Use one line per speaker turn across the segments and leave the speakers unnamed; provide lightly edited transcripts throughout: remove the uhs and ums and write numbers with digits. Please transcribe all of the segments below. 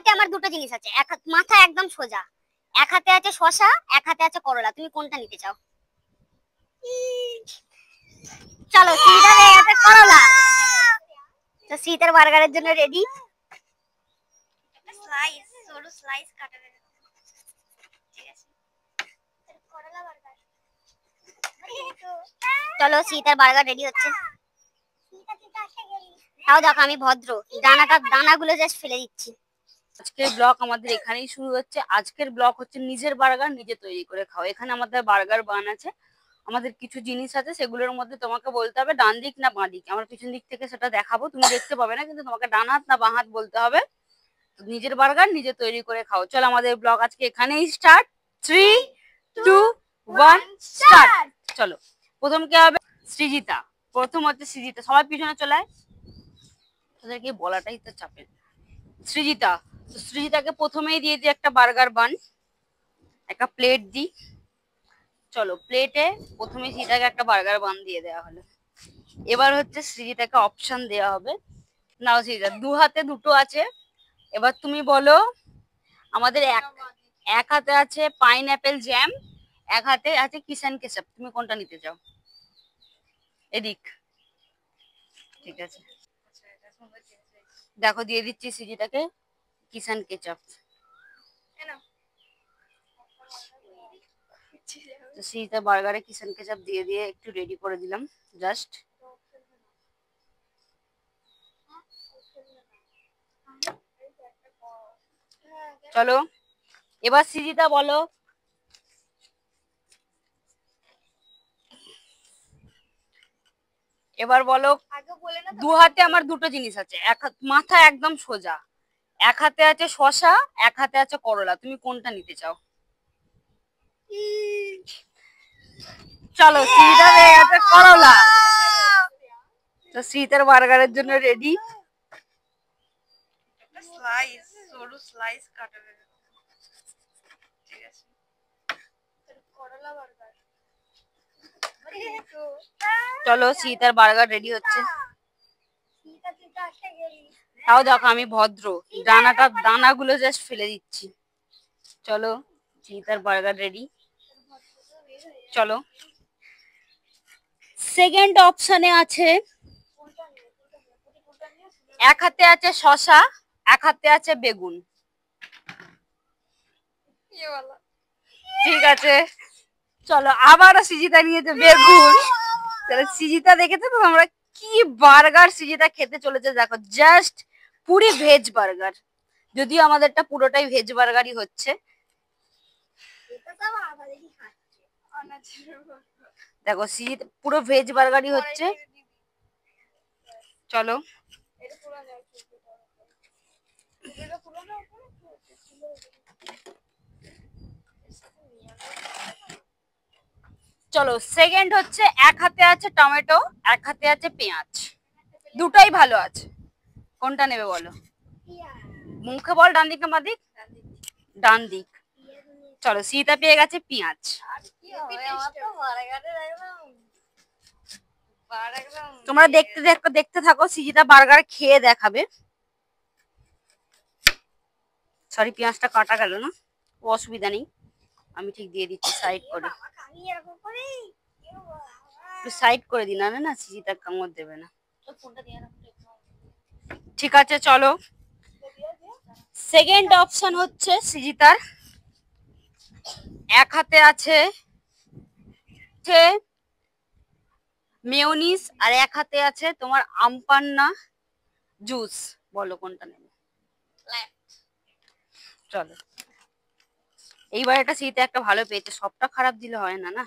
হাতে আমার দুটো জিনিস আছে, মাথা একদম সোজা, এক হাতে আছে শসা, এক হাতে আছে করলা, তুমি কোনটা নিতে চাও? চলো সিটা হয়ে গেছে করলা। তো শীতের বার্গারের জন্য রেডি। স্লাইস, সরু স্লাইস কাটা হয়ে গেছে। ঠিক আছে, করলা বার্গার। চলো শীতের বার্গার রেডি হচ্ছে। তাও দেখো আমি ভদ্র, দানাগুলো জাস্ট ফেলে দিচ্ছি।
আজকের ব্লগ আমাদের এখানেই শুরু হচ্ছে। আজকের ব্লগ হচ্ছে নিজের বার্গার নিজে তৈরি করে খাও। এখানে আমাদের বার্গার বান আছে, আমাদের কিছু জিনিস আছে, সেগুলোর মধ্যে তোমাকে বলতে হবে ডান দিক না বাঁ দিক। আমার পিছন দিক থেকে সেটা দেখাবো, তুমি দেখতে পাবে না, কিন্তু তোমাকে ডান হাত না বাঁ হাত বলতে হবে। নিজের বার্গার নিজে তৈরি করে খাও। চলো আমাদের ব্লগ আজকে এখানেই স্টার্ট। 3, 2, 1 স্টার্ট। চলো প্রথম কে হবে? সৃজিতা। প্রথম হচ্ছে সৃজিতা, সবাই পিছনে চলে আয়, তোদেরকে বলাটাই তো চাপের। সৃজিতা, তো সৃজিতাকে প্রথমেই দিয়ে দিই একটা বার্গার বান, একটা প্লেট দিই। চলো প্লেটে প্রথমে সৃজিতাকে একটা বার্গার বান দিয়ে দেওয়া হলো। এবার হচ্ছে সৃজিতাকে অপশন দেওয়া হবে। নাও সৃজিতা, দু হাতে দুটো আছে, এবার তুমি বলো। আমাদের এক হাতে আছে পাইনঅ্যাপেল জ্যাম, এক হাতে আছে কিষান কেচাপ, তুমি কোনটা নিতে চাও? এদিক, ঠিক আছে, দেখো দিয়ে দিচ্ছি সৃজিতাকে কিষান কেচাপ। তো সৃজিতা বার্গারে কিষান কেচাপ দিয়ে দিয়ে একটু রেডি করে দিলাম জাস্ট। চলো এবার সৃজিতা বলো। এবার বলো, দু হাতে আমার দুটো জিনিস আছে, মাথা একদম সোজা, এক হাতে আছে শসা, এক হাতে আছে করলা, তুমি কোনটা নিতে চাও? চলো সৃজিতা হয়ে গেছে করলা। তো সৃজিতার বার্গারের জন্য রেডি। স্লাইস, সরু স্লাইস কাটা হয়ে গেছে। ঠিক আছে, করলা বার্গার। চলো সৃজিতার বার্গার রেডি হচ্ছে। তাও দেখো আমি ভদ্র, দানাগুলো জাস্ট ফেলে দিচ্ছি। চলো সৃজিতার বার্গার রেডি। চলো সেকেন্ড অপশনে আছে, এক হাতে আছে শসা, এক হাতে আছে বেগুন। ঠিক আছে, চলো আবারও সৃজিতা নিয়েছে বেগুন। তাহলে সৃজিতা দেখেছো তো আমরা কি বার্গার সৃজিতা খেতে চলেছে, দেখো জাস্ট পুরি ভেজ বার্গার, যদিও আমাদেরটা পুরোটাই ভেজ বার্গারই হচ্ছে। দেখো সৃজিতা পুরো ভেজ বার্গারই হচ্ছে। চলো চলো সেকেন্ড হচ্ছে, এক হাতে আছে টমেটো, এক হাতে আছে পেঁয়াজ, দুটোই ভালো আছে, কোনটা নেবে বলো? মুখে বল, ডান দিক না বাঁ দিক? ডান দিক। চলো সৃজিতা পেয়ে গেছে পেঁয়াজ। তোমরা দেখতে থাকো, সৃজিতা বার্গার খেয়ে দেখাবে। সরি পেঁয়াজটা কাটা গেল না, অসুবিধা নেই, আমি ঠিক দিয়ে দিচ্ছি সাইড করে, একটু সাইড করে দিন, না সৃজিতা কামড় দেবে না। ঠিক আছে চলো সেকেন্ড অপশন হচ্ছে সৃজিতার, এক হাতে আছে মেয়োনিজ আর এক হাতে আছে তোমার আমপান্না জুস, বলো কোনটা নেবে? চলো এইবার এটা সৃজিতা একটা ভালো পেয়েছে, সবটা খারাপ দিলে হয় না না।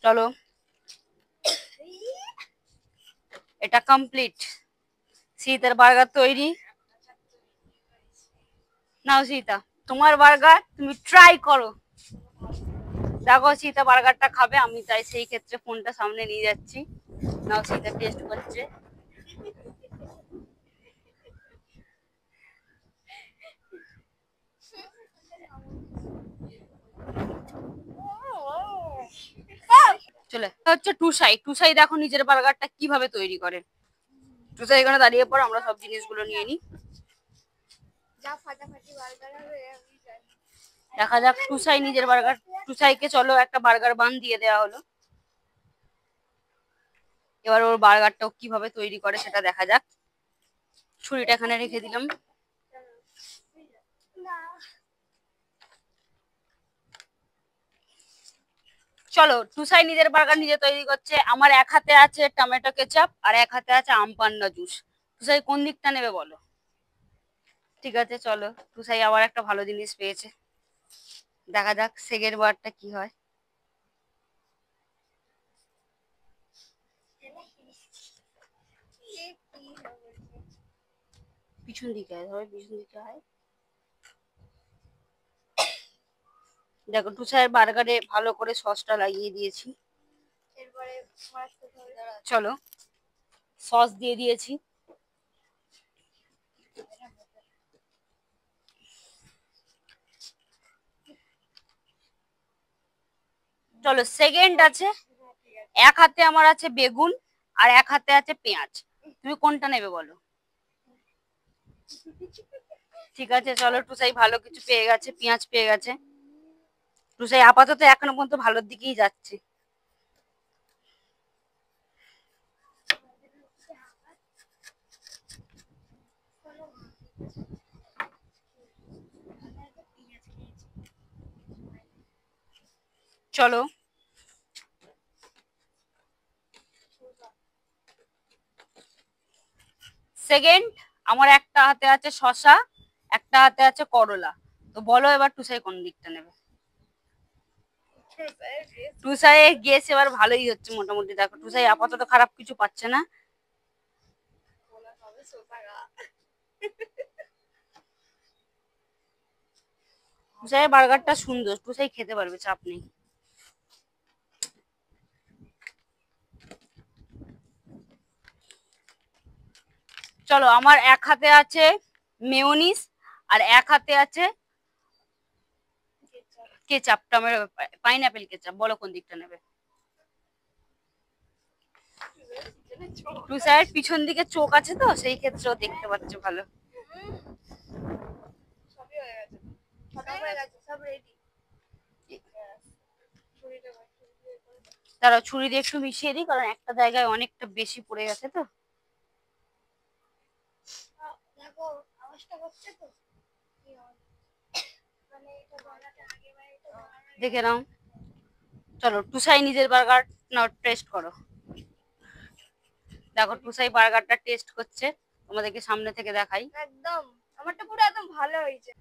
চলো এটা কমপ্লিট, সৃজিতার বার্গার তৈরি। নাও সৃজিতা তোমার বার্গার, তুমি ট্রাই করো। দেখো সৃজিতা বার্গারটা খাবে, আমি তাই সেই ক্ষেত্রে ফোনটা সামনে নিয়ে যাচ্ছি। নাও সৃজিতা টেস্ট করছে। চলে হচ্ছে টুসাই। টুসাই দেখো নিজের বার্গারটা কিভাবে তৈরি করে। টুসাই এখানে দাঁড়িয়ে পড়ো, আমরা সব জিনিসগুলো নিয়ে নিই। দেখা যাক টুসাই নিজের বার্গার। টুসাইকে চলো একটা বার্গার বান দিয়ে দেওয়া হলো, এবার ওর বার্গারটাও কিভাবে তৈরি করে সেটা দেখা যাক। ছুরিটা এখানে রেখে দিলাম। চলো টুসাই নিজের বার্গার নিজে তৈরি করছে। আমার এক হাতে আছে টমেটো কেচাপ আর এক হাতে আছে আম পান্না জুস। টুসাই কোন দিকটা নেবে বলো? ঠিক আছে চলো, টুসাই আবার একটা ভালো জিনিস পেয়েছে, দেখা যাক সেকেন্ড বারটা কি হয়। পিছন দিকে হয়, পিছন দিকে হয়। দেখো টুসাইয়ের বার্গারে ভালো করে সসটা লাগিয়ে দিয়েছি। চলো সস দিয়ে দিয়েছি। চলো সেকেন্ড আছে, এক হাতে আমার আছে বেগুন আর এক হাতে আছে পেঁয়াজ। তুমি কোনটা নেবে বলো? ঠিক আছে চলো, টুসাই ভালো কিছু পেয়ে গেছে, পেঁয়াজ পেয়ে গেছে। টুসাই আপাতত এখনো পর্যন্ত ভালোর দিকেই যাচ্ছে। চলো সেকেন্ড, আমার একটা হাতে আছে শসা, একটা হাতে আছে করলা। তো বলো এবার টুসাই কোন দিকটা নেবে? টুসাই গেস এবার ভালোই হচ্ছে মোটামুটি। দেখো টুসাই আপাতত খারাপ কিছু পাচ্ছে না। টুসাই বার্গারটা সুন্দর, টুসাই খেতে পারবে, চাপ নেই। চলো আমার এক হাতে আছে মেয়োনিজ আর এক হাতে আছে কেচাপ, টমেটো পাইনাপেল কেচাপ। বলো কোন দিকটা নেবে? টুসাইয়ের পিছন দিকে চোখ আছে তো সেই ক্ষেত্রেও দেখতে পাচ্ছ ভালো। তারা ছুরি দিয়ে একটু মিশিয়ে দিই, কারণ একটা জায়গায় অনেকটা বেশি পড়ে গেছে তো। দেখে নাও। চলো টুসাই নিজের বার্গার নাও টেস্ট করো। দেখো টুসাই বার্গারটা টেস্ট করছে, তোমাদেরকে সামনে থেকে দেখাই।
একদম আমারটা পুরো একদম ভালো হয়েছে।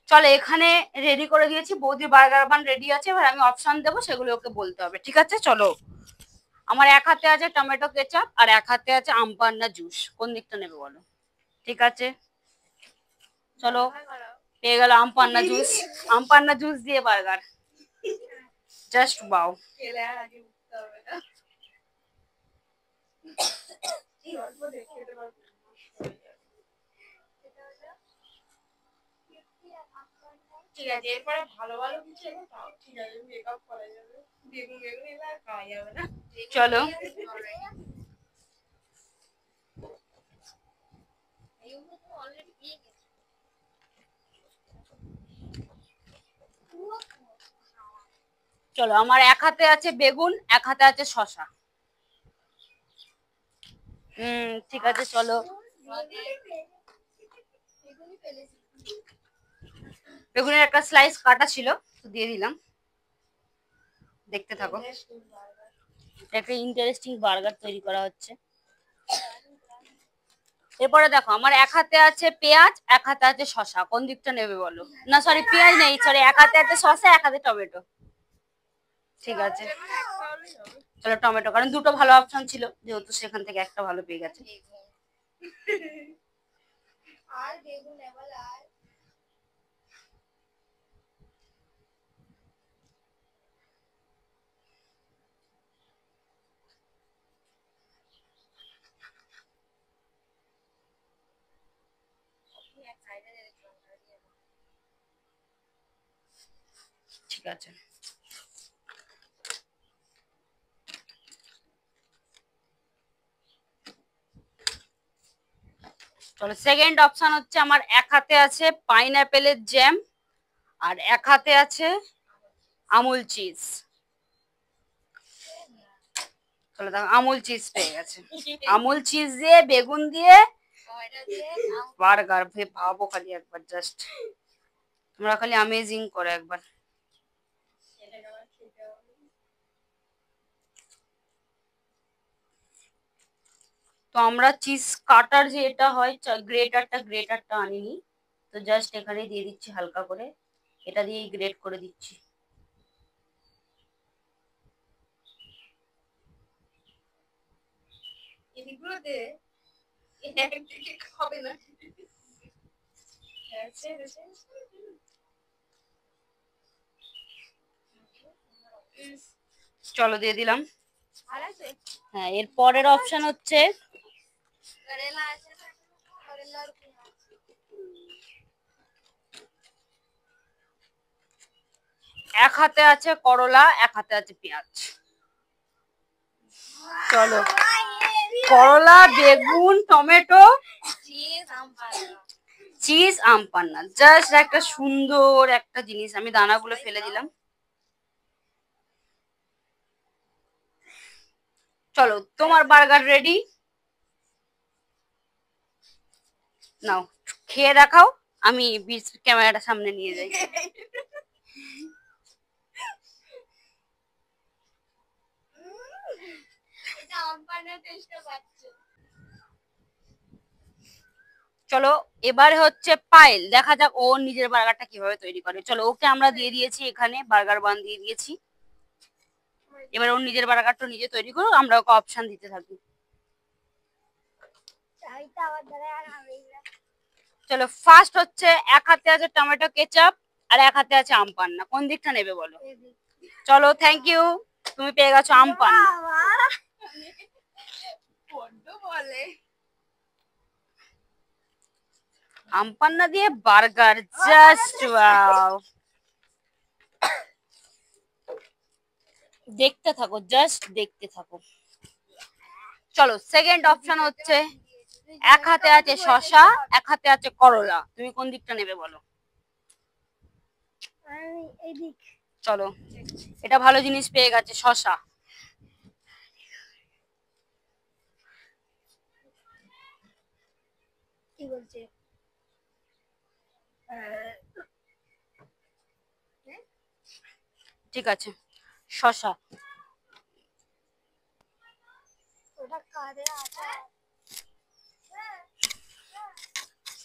চলো এখানে রেডি করে দিয়েছি, বৌদি বার্গার বান রেডি আছে, এবার আমি অপশন দেবো সেগুলো ওকে বলতে হবে, ঠিক আছে? চলো আমার এক হাতে আছে টমেটো কেচাপ আর এক হাতে আছে আম পান্না জুস। কোন দিকটা নেবে বলো? ঠিক আছে চলো, পেয়ে গেল আম পান্না জুস। আম পান্না জুস দিয়ে বার্গার, জাস্ট বাও।
ঠিক আছে, এরপরে ভালো ভালো কিছু এলে তাও ঠিক আছে, মেকআপ করা যাবে। বেগুন বেগুন এলে আর খাওয়া যাবে না।
চলো চলো আমার এক হাতে আছে বেগুন, এক হাতে আছে শসা। ঠিক আছে চলো, বেগুনের একটা স্লাইস কাটা ছিল তো দিয়ে দিলাম, দেখতে থাকো। একটা ইন্টারেস্টিং বার্গার তৈরি করা হচ্ছে। এরপরে দেখো আমার এক হাতে আছে পেঁয়াজ, এক হাতে আছে শসা। কোন দিকটা নেবে বলো? না সরি পেঁয়াজ নেই, সরি এক হাতে আছে শসা, এক হাতে টমেটো। ঠিক আছে চলো টমেটো, কারণ দুটো ভালো অপশন ছিল যেহেতু সেখান থেকে একটা ভালো পেয়ে গেছে।
আর বেগুন এবার আর
ঠিক আছে চলো সেকেন্ড অপশন হচ্ছে আমার এক হাতে আছে পাইনাপেলের জ্যাম আর এক হাতে আছে আমুল চিজ। চলো দেখো আমুল চিজ পেয়ে গেছে। আমুল চিজ দিয়ে বেগুন দিয়ে বার্গার ভাবো খালি একবার, জাস্ট তোমরা খালি অ্যামেজিং করো একবার। তো আমরা চিজ কাটার যে এটা হয় গ্রেটারটা আনিনি, তো জাস্ট এখানে দিয়ে দিচ্ছি হালকা করে, এটা দিয়েই গ্রেট করে দিচ্ছি।
এদিকগুলো দে, একদিকে হবে না।
চলো দিয়ে দিলাম। হ্যাঁ, এর পরের অপশন হচ্ছে এক হাতে আছে করলা, এক হাতে আছে পেঁয়াজ। চলো করলা, বেগুন, টমেটো, চিজ, আম পান্না, জাস্ট একটা সুন্দর একটা জিনিস। আমি দানাগুলো ফেলে দিলাম। চলো তোমার বার্গার রেডি, নাও খেয়ে দেখাও। আমি ক্যামেরাটা সামনে নিয়ে যাই। চলো এবারে হচ্ছে পায়েল, দেখা যাক ও নিজের বার্গারটা কিভাবে তৈরি করে। চলো ওকে আমরা দিয়ে দিয়েছি এখানে বার্গার বান দিয়ে দিয়েছি, এবার ওর নিজের বার্গারটা নিজে তৈরি করো, আমরা ওকে অপশন দিতে থাকি। চলো ফার্স্ট হচ্ছে এক হাতে আছে টমেটো কেচাপ আর এক হাতে আছে আম পান্না, কোন দিকটা নেবে বলো? চলো থ্যাংক ইউ, তুমি পেয়ে গেছো আম পান্না।
বলে
আম পান্না দিয়ে বার্গার, জাস্ট ওয়াও। দেখতে থাকো, জাস্ট দেখতে থাকো। চলো সেকেন্ড অপশন হচ্ছে এক হাতে আছে শসা, এক হাতে আছে করলা, তুমি কোন দিকটা নেবে বলো? চলো এটা ভালো জিনিস পেয়ে গেছে, শসা।
কি বলছে?
ঠিক আছে শসা।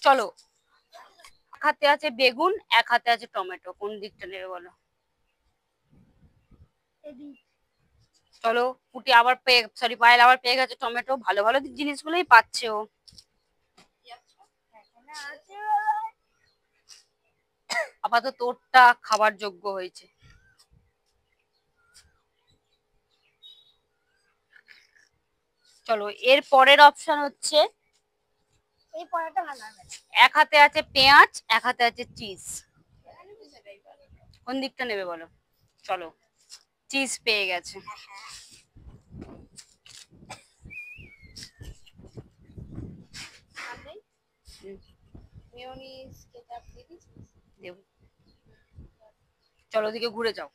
চলো এক হাতে আছে বেগুন, এক হাতে আছে টমেটো, কোন দিকটা নেবে বলো? চলো পুটি আবার পায়েল আবার পেয়ে গেছে টমেটো। ভালো ভালো জিনিসগুলোই পাচ্ছে ও। আপাতত তোরটা খাবার যোগ্য হয়েছে। চলো এর পরের অপশন হচ্ছে এক হাতে আছে পেঁয়াজ, এক হাতে আছে চিজ, কোন দিকটা নেবে বলো? চলো চিজ পেয়ে গেছে। চলো ওদিকে ঘুরে যাও।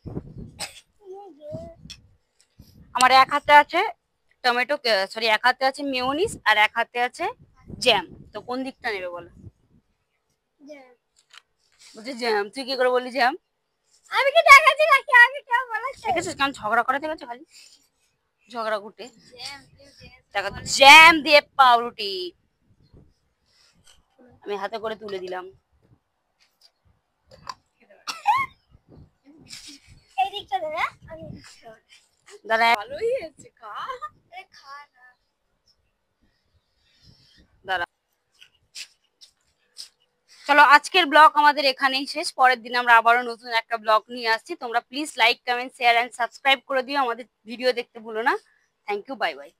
আমার এক হাতে আছে টমেটো, সরি এক হাতে আছে মেয়োনিজ আর এক হাতে আছে জ্যাম, তো কোন দিকটা নেবে বলো? বলছি জ্যাম, তুই কি করে বললি জ্যাম?
আমি কি দেখাচ্ছি নাকি? আমি কেউ বলেছে?
দেখেছিস কেমন ঝগড়া করে, দেখেছো খালি ঝগড়া ঘুটে। দেখো জ্যাম দিয়ে পাউরুটি আমি হাতে করে তুলে দিলাম।
এই দিকটা দেবে, আমি
দাঁড়া
ভালোই আছে, খা
না।
দাঁড়া। চলো আজকের ব্লগ আমাদের এখানেই শেষ, পরের দিন আমরা আবারও নতুন একটা ব্লগ নিয়ে আসছি। তোমরা please like, comment, share and subscribe করে দিও, আমাদের ভিডিও দেখতে ভুলো না। Thank you, bye by.